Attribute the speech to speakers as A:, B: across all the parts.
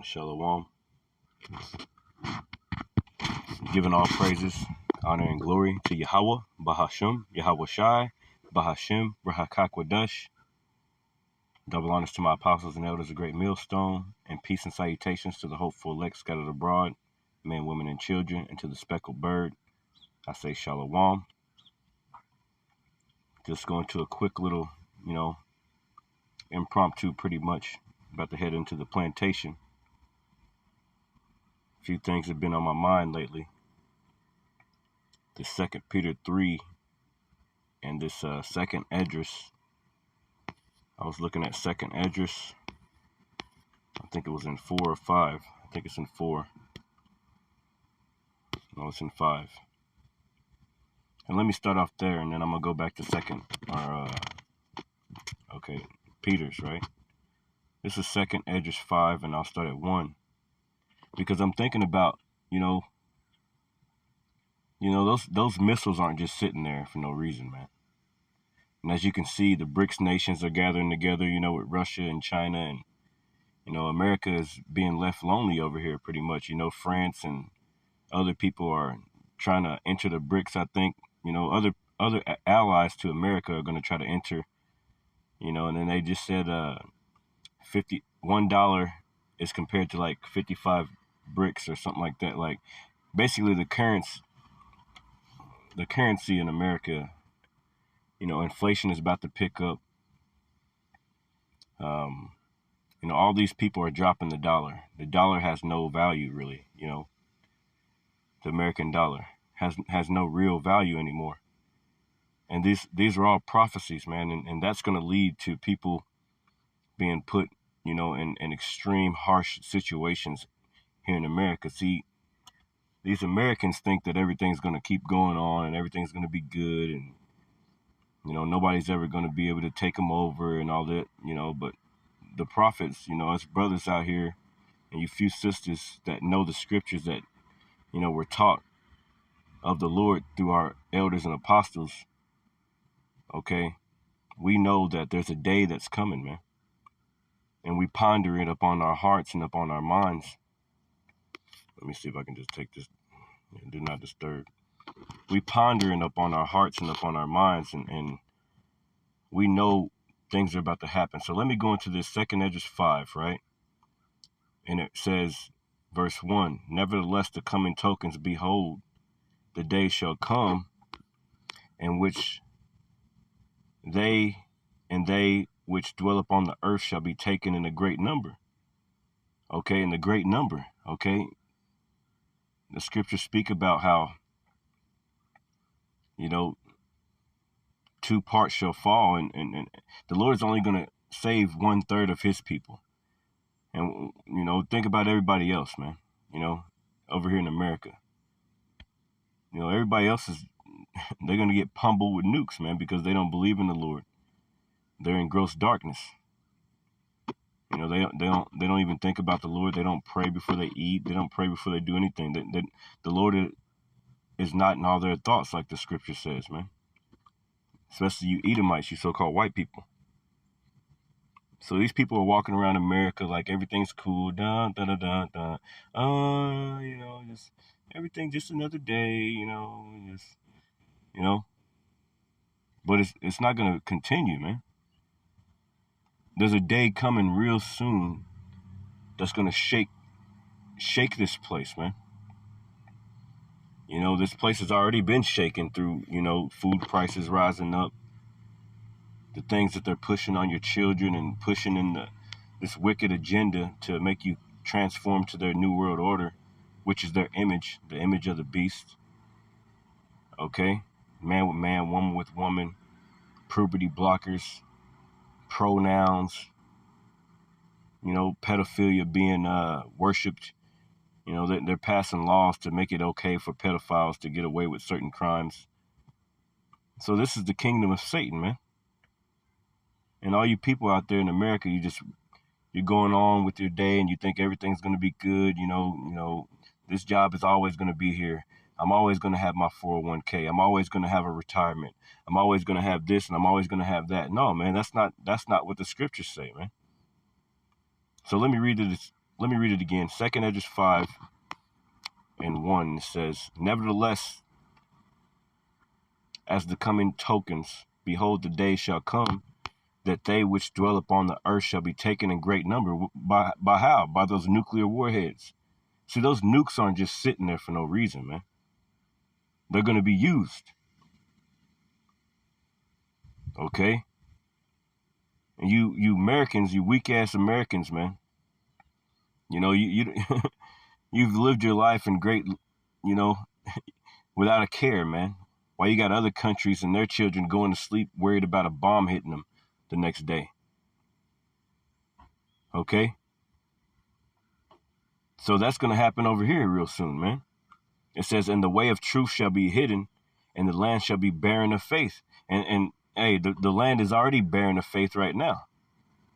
A: Shalom. Giving all praises, honor, and glory to Yahweh, Bahashim, Yahweh Shai, Bahashim, Rahakakwadash. Double honors to my apostles and elders, a great millstone, and peace and salutations to the hopeful elect scattered abroad, men, women, and children, and to the speckled bird. I say Shalom. Just going to a quick little, impromptu, pretty much, about to head into the plantation. A few things have been on my mind lately. The 2 Peter 3 and this second Esdras. I was looking at second Esdras. I think it was in 4 or 5. I think it's in 4. No, it's in 5. And let me start off there, and then I'm going to go back to Peter's, right? This is second Esdras 5, and I'll start at 1. Because I'm thinking about, those missiles aren't just sitting there for no reason, man. And as you can see, the BRICS nations are gathering together, with Russia and China, and, America is being left lonely over here pretty much. France and other people are trying to enter the BRICS. I think, other allies to America are going to try to enter, and then they just said $1 is compared to like 55 bricks or something like that. Like, basically the currency in America, inflation is about to pick up. All these people are dropping the dollar. The dollar has no value, really. The American dollar has no real value anymore. And these are all prophecies, man. And that's going to lead to people being put, in extreme, harsh situations here in America. See, these Americans think that everything's going to keep going on and everything's going to be good, and nobody's ever going to be able to take them over and all that, but the prophets, us brothers out here and you few sisters that know the scriptures that, were taught of the Lord through our elders and apostles, okay, we know that there's a day that's coming, man. And we ponder it upon our hearts and upon our minds. Let me see if I can just take this. Do not disturb. We ponder it upon our hearts and upon our minds, and we know things are about to happen. So let me go into this second Esdras 5, right? And it says, verse 1, nevertheless the coming tokens, behold, the day shall come in which they which dwell upon the earth shall be taken in a great number. Okay, in the great number, okay? The scriptures speak about how, 2 parts shall fall, and the Lord is only going to save 1/3 of his people. And, think about everybody else, man, over here in America. Everybody else they're going to get pummeled with nukes, man, because they don't believe in the Lord. They're in gross darkness. They don't even think about the Lord. They don't pray before they eat. They don't pray before they do anything. The Lord is not in all their thoughts, like the scripture says, man. Especially you Edomites, you so-called white people. So these people are walking around America like everything's cool. Just everything, just another day, But it's not going to continue, man. There's a day coming real soon that's going to shake this place, man. This place has already been shaken through, food prices rising up, the things that they're pushing on your children and pushing in this wicked agenda to make you transform to their new world order, which is their image, the image of the beast. Okay? Man with man, woman with woman, puberty blockers, pronouns, pedophilia being worshipped. They're passing laws to make it okay for pedophiles to get away with certain crimes. So this is the kingdom of Satan, man. And all you people out there in America, you're going on with your day and you think everything's going to be good. This job is always going to be here. I'm always going to have my 401k. I'm always going to have a retirement. I'm always going to have this and I'm always going to have that. No, man, that's not what the scriptures say, man. So let me read let me read it again. 2nd Esdras 5:1, it says, nevertheless, as the coming tokens, behold, the day shall come that they which dwell upon the earth shall be taken in great number. By how? By those nuclear warheads. See, those nukes aren't just sitting there for no reason, man. They're going to be used. Okay? And you Americans, you weak-ass Americans, man, you know, you you've lived your life in great, you know, without a care, man. While you got other countries and their children going to sleep worried about a bomb hitting them the next day. Okay? So that's going to happen over here real soon, man. It says, and the way of truth shall be hidden, and the land shall be barren of faith. And hey, the land is already barren of faith right now.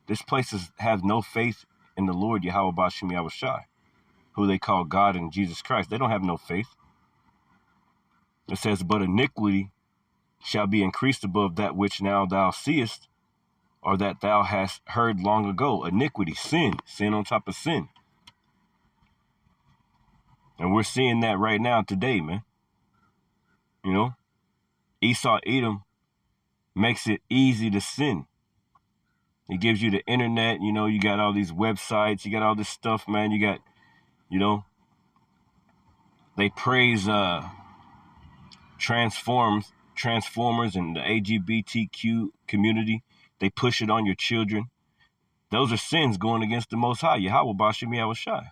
A: This place have no faith in the Lord Yahweh Bashim Yahushai, who they call God and Jesus Christ. They don't have no faith. It says, but iniquity shall be increased above that which now thou seest, or that thou hast heard long ago. Iniquity, sin on top of sin. And we're seeing that right now today, man. You know, Esau Edom makes it easy to sin. It gives you the internet, you know, you got all these websites, you got all this stuff, man. You got, you know, they praise Transformers and the LGBTQ community. They push it on your children. Those are sins going against the Most High, Yahweh Bashim Yahushai.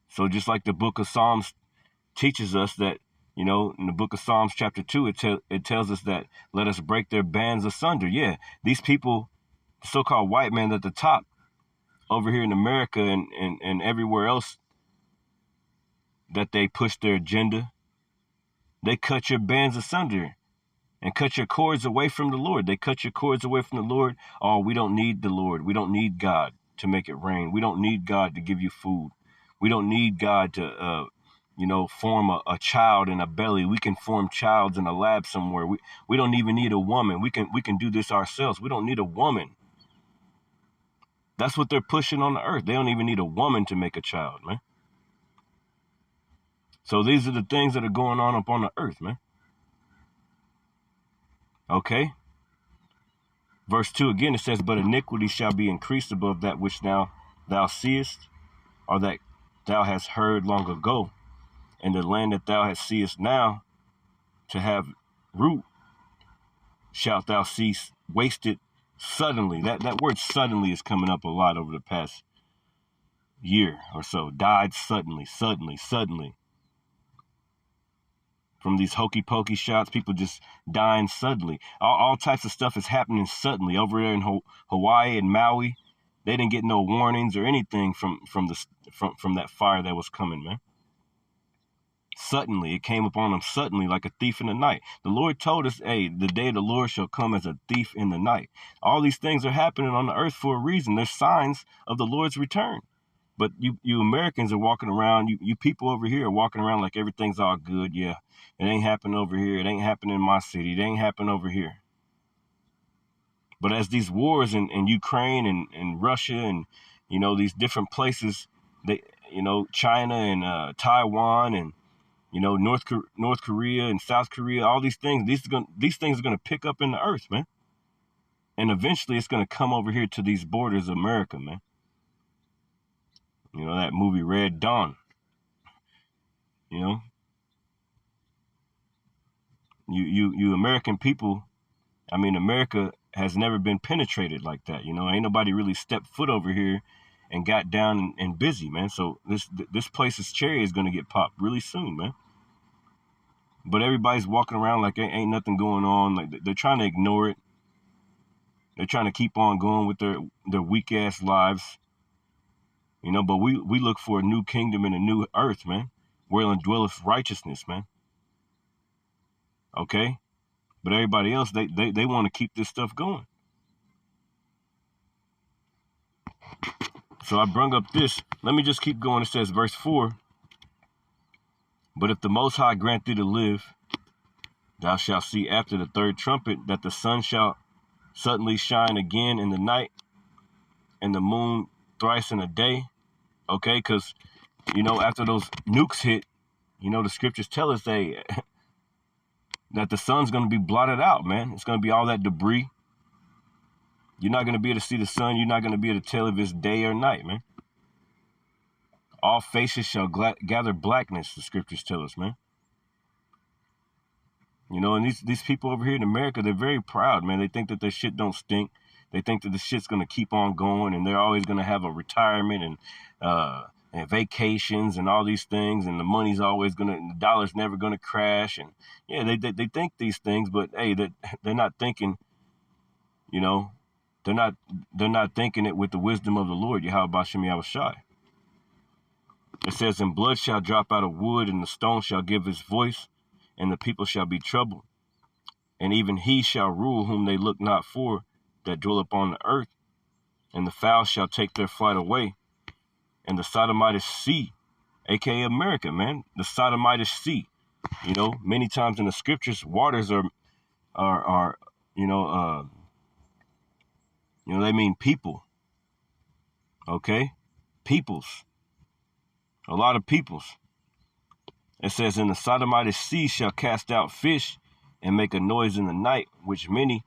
A: So just like the book of Psalms teaches us that, you know, in the book of Psalms chapter 2, it tells us that let us break their bands asunder. Yeah, these people, so-called white men at the top over here in America and everywhere else that they push their agenda, they cut your bands asunder and cut your cords away from the Lord. They cut your cords away from the Lord. Oh, we don't need the Lord. We don't need God to make it rain. We don't need God to give you food. We don't need God to, you know, form a child in a belly. We can form childs in a lab somewhere. We don't even need a woman. We can do this ourselves. We don't need a woman. That's what they're pushing on the earth. They don't even need a woman to make a child, man. So these are the things that are going on up on the earth, man. Okay? Verse 2 again, it says, but iniquity shall be increased above that which now thou seest, or that thou hast heard long ago. And the land that thou hast seest now to have root, shalt thou see wasted suddenly. That word suddenly is coming up a lot over the past year or so. Died suddenly. From these hokey pokey shots, people just dying suddenly. All types of stuff is happening suddenly. Over there in Hawaii and Maui, they didn't get no warnings or anything from that fire that was coming, man. Suddenly, it came upon them suddenly like a thief in the night. The Lord told us, hey, the day of the Lord shall come as a thief in the night. All these things are happening on the earth for a reason. They're signs of the Lord's return. But you Americans are walking around, you people over here are walking around like everything's all good. Yeah, it ain't happening over here. It ain't happening in my city. It ain't happening over here. But as these wars in Ukraine and Russia and, you know, these different places, they, you know, China and Taiwan and, you know, North Korea and South Korea, all these things, these things are going to pick up in the earth, man. And eventually it's going to come over here to these borders of America, man. You know, that movie Red Dawn, you know, you American people, I mean, America has never been penetrated like that. You know, ain't nobody really stepped foot over here and got down and busy, man. So this place's cherry is going to get popped really soon, man. But everybody's walking around like ain't nothing going on. Like they're trying to ignore it. They're trying to keep on going with their weak ass lives. You know, but we look for a new kingdom and a new earth, man, wherein dwelleth righteousness, man. Okay? But everybody else, they want to keep this stuff going. So I brung up this. Let me just keep going. It says, verse 4, but if the Most High grant thee to live, thou shalt see after the third trumpet that the sun shall suddenly shine again in the night, and the moon thrice in a day, okay? Because, you know, after those nukes hit, you know, the scriptures tell us that the sun's going to be blotted out, man. It's going to be all that debris. You're not going to be able to see the sun. You're not going to be able to tell if it's day or night, man. All faces shall gather blackness, the scriptures tell us, man. You know, and these people over here in America, they're very proud, man. They think that their shit don't stink. They think that the shit's going to keep on going, and they're always going to have a retirement and vacations and all these things, and the money's always going to, the dollar's never going to crash. And yeah, they think these things, but hey, they're not thinking, you know, they're not thinking it with the wisdom of the Lord, Yahweh Bashem Yahushai. It says, and blood shall drop out of wood, and the stone shall give his voice, and the people shall be troubled. And even he shall rule whom they look not for, that dwell upon the earth. And the fowls shall take their flight away. And the Sodomite sea, aka America, man, the Sodomite sea. You know, many times in the scriptures, waters are they mean people. Okay? Peoples. A lot of peoples. It says, and the Sodomite sea shall cast out fish and make a noise in the night, which many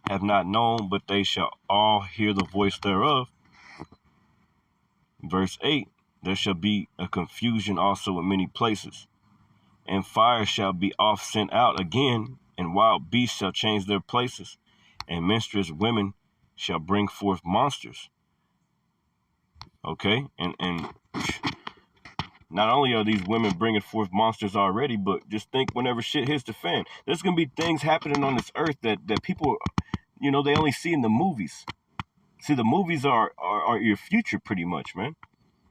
A: have not known, but they shall all hear the voice thereof. Verse 8, there shall be a confusion also in many places, and fire shall be oft sent out again, and wild beasts shall change their places, and menstruous women shall bring forth monsters. Okay, and not only are these women bringing forth monsters already, but just think whenever shit hits the fan, there's going to be things happening on this earth that people, you know, they only see in the movies. See, the movies are your future pretty much, man.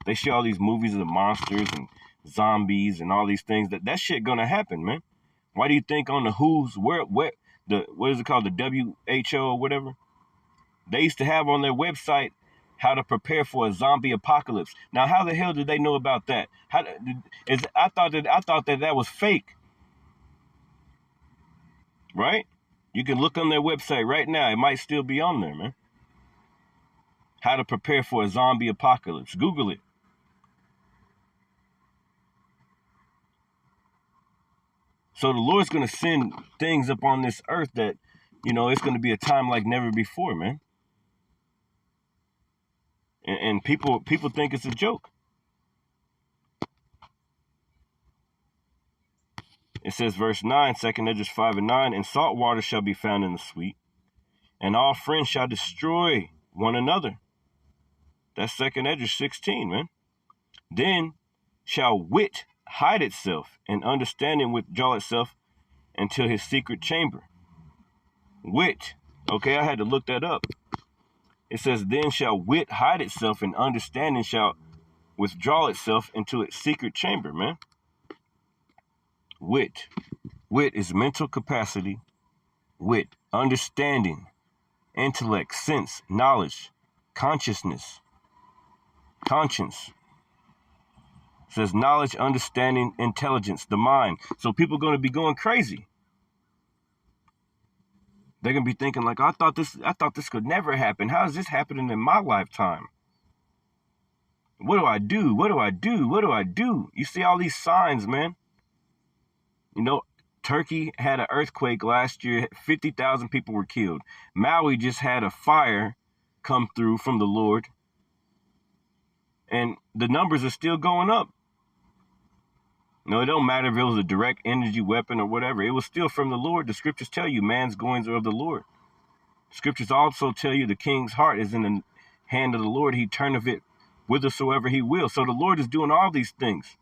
A: They show all these movies of the monsters and zombies and all these things. That shit going to happen, man. Why do you think on the WHO's, what is it called, the WHO or whatever? They used to have on their website how to prepare for a zombie apocalypse. Now, how the hell did they know about that? I thought that was fake. Right? You can look on their website right now. It might still be on there, man. How to prepare for a zombie apocalypse. Google it. So the Lord's going to send things upon this earth that, you know, it's going to be a time like never before, man. And people think it's a joke. It says, verse 9, 2 Esdras 5 and 9, and salt water shall be found in the sweet, and all friends shall destroy one another. That's 2 Esdras 16, man. Then shall wit hide itself, and understanding withdraw itself into his secret chamber. Wit. Okay, I had to look that up. It says, then shall wit hide itself, and understanding shall withdraw itself into its secret chamber, man. Wit. Wit is mental capacity. Wit, understanding, intellect, sense, knowledge, consciousness, conscience. It says knowledge, understanding, intelligence, the mind. So people are going to be going crazy. They're going to be thinking like, I thought this could never happen. How is this happening in my lifetime? What do I do? What do I do? What do I do? You see all these signs, man. You know, Turkey had an earthquake last year. 50,000 people were killed. Maui just had a fire come through from the Lord. And the numbers are still going up. No, it don't matter if it was a direct energy weapon or whatever. It was still from the Lord. The scriptures tell you man's goings are of the Lord. Scriptures also tell you the king's heart is in the hand of the Lord. He turneth it whithersoever he will. So the Lord is doing all these things.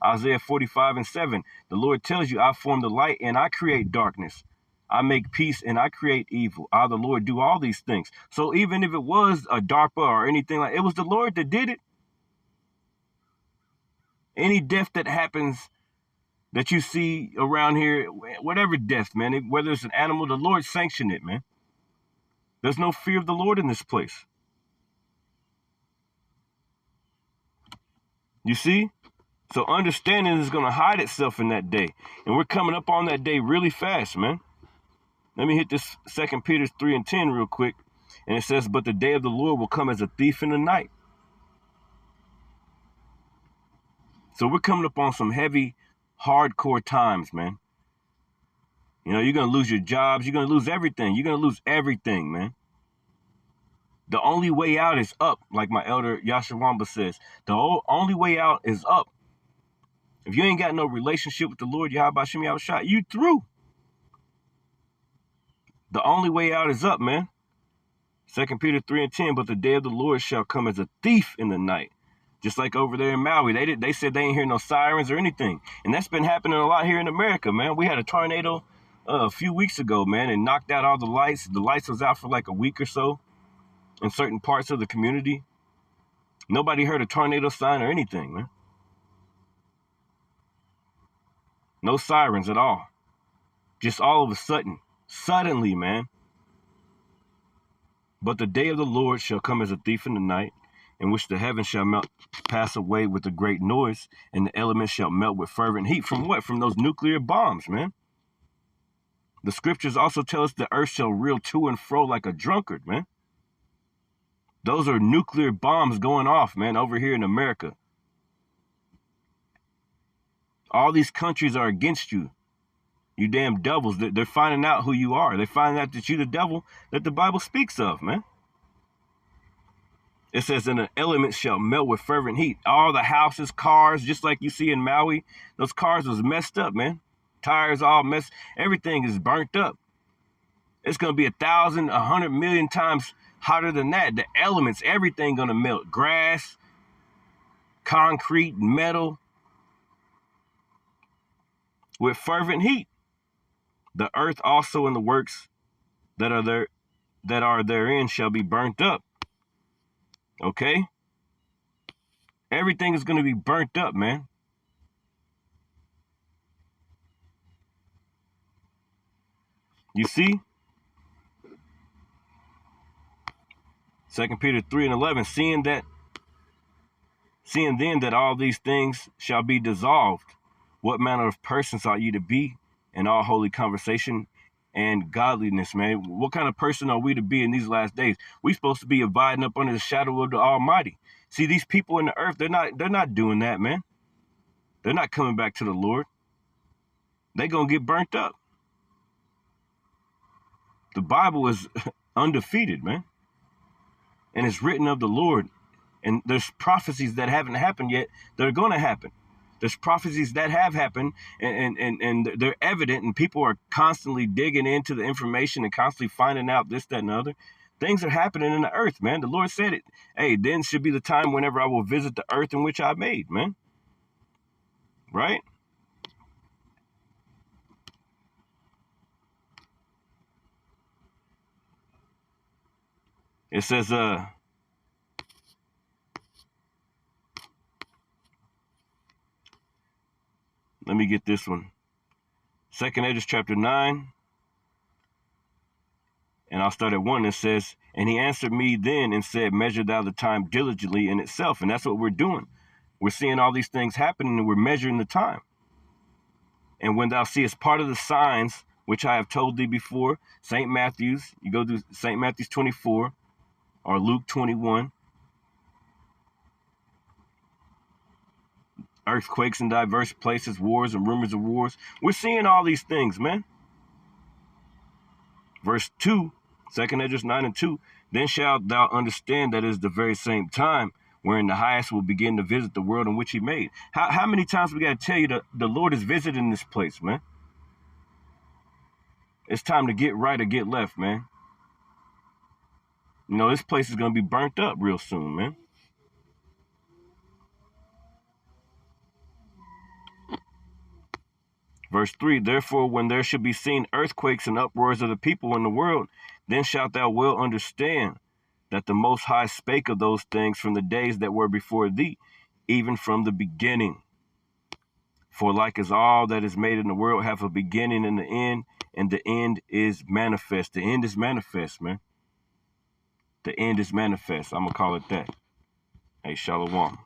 A: Isaiah 45 and 7. The Lord tells you, I form the light and I create darkness. I make peace and I create evil. I, the Lord, do all these things. So even if it was a DARPA or anything like it was the Lord that did it. Any death that happens that you see around here, whatever death, man, whether it's an animal, the Lord sanctioned it, man. There's no fear of the Lord in this place. You see? So understanding is going to hide itself in that day. And we're coming up on that day really fast, man. Let me hit this 2 Peter 3 and 10 real quick. And it says, but the day of the Lord will come as a thief in the night. So we're coming up on some heavy, hardcore times, man. You know, you're going to lose your jobs. You're going to lose everything. You're going to lose everything, man. The only way out is up, like my elder Yashawamba says. The only way out is up. If you ain't got no relationship with the Lord, Yahweh Shem Yahushua, you through. The only way out is up, man. 2 Peter 3:10, but the day of the Lord shall come as a thief in the night. Just like over there in Maui, they said they ain't hear no sirens or anything. And that's been happening a lot here in America, man. We had a tornado a few weeks ago, man, and knocked out all the lights. The lights was out for like a week or so in certain parts of the community. Nobody heard a tornado sign or anything, man. No sirens at all. Just all of a sudden. Suddenly, man. But the day of the Lord shall come as a thief in the night, in which the heavens shall pass away with a great noise, and the elements shall melt with fervent heat. From what? From those nuclear bombs, man. The scriptures also tell us the earth shall reel to and fro like a drunkard, man. Those are nuclear bombs going off, man, over here in America. All these countries are against you. You damn devils. They're finding out who you are. They're finding out that you're the devil that the Bible speaks of, man. It says, and the elements shall melt with fervent heat. All the houses, cars, just like you see in Maui, those cars was messed up, man. Tires all messed. Everything is burnt up. It's going to be 1,000, 100 million times hotter than that. The elements, everything going to melt. Grass, concrete, metal, with fervent heat. The earth also and the works that are therein shall be burnt up. Okay? Everything is going to be burnt up, man. You see? 2 Peter 3:11, seeing then that all these things shall be dissolved, what manner of persons ought ye to be in all holy conversation and godliness, man? What kind of person are we to be in these last days? We're supposed to be abiding up under the shadow of the Almighty. See, these people in the earth, they're not doing that, man. They're not coming back to the Lord. They're going to get burnt up. The Bible is undefeated, man. And it's written of the Lord. And there's prophecies that haven't happened yet that are going to happen. There's prophecies that have happened and they're evident, and people are constantly digging into the information and constantly finding out this, that, and the other. Things are happening in the earth, man. The Lord said it. Hey, then should be the time whenever I will visit the earth in which I made, man. Right? It says, let me get this one. 2nd Esdras chapter 9. And I'll start at 1. It says, and he answered me then and said, measure thou the time diligently in itself. And that's what we're doing. We're seeing all these things happening and we're measuring the time. And when thou seest part of the signs which I have told thee before, St. Matthew's, you go to St. Matthew's 24 or Luke 21. Earthquakes in diverse places, wars and rumors of wars. We're seeing all these things, man. Verse 2, 2nd Esdras 9:2. Then shalt thou understand that it is the very same time wherein the highest will begin to visit the world in which he made. How many times we got to tell you that the Lord is visiting this place, man? It's time to get right or get left, man. You know, this place is going to be burnt up real soon, man. Verse 3, therefore, when there should be seen earthquakes and uproars of the people in the world, then shalt thou well understand that the Most High spake of those things from the days that were before thee, even from the beginning. For like as all that is made in the world have a beginning and the end is manifest. The end is manifest, man. The end is manifest. I'm going to call it that. Hey, Shalom.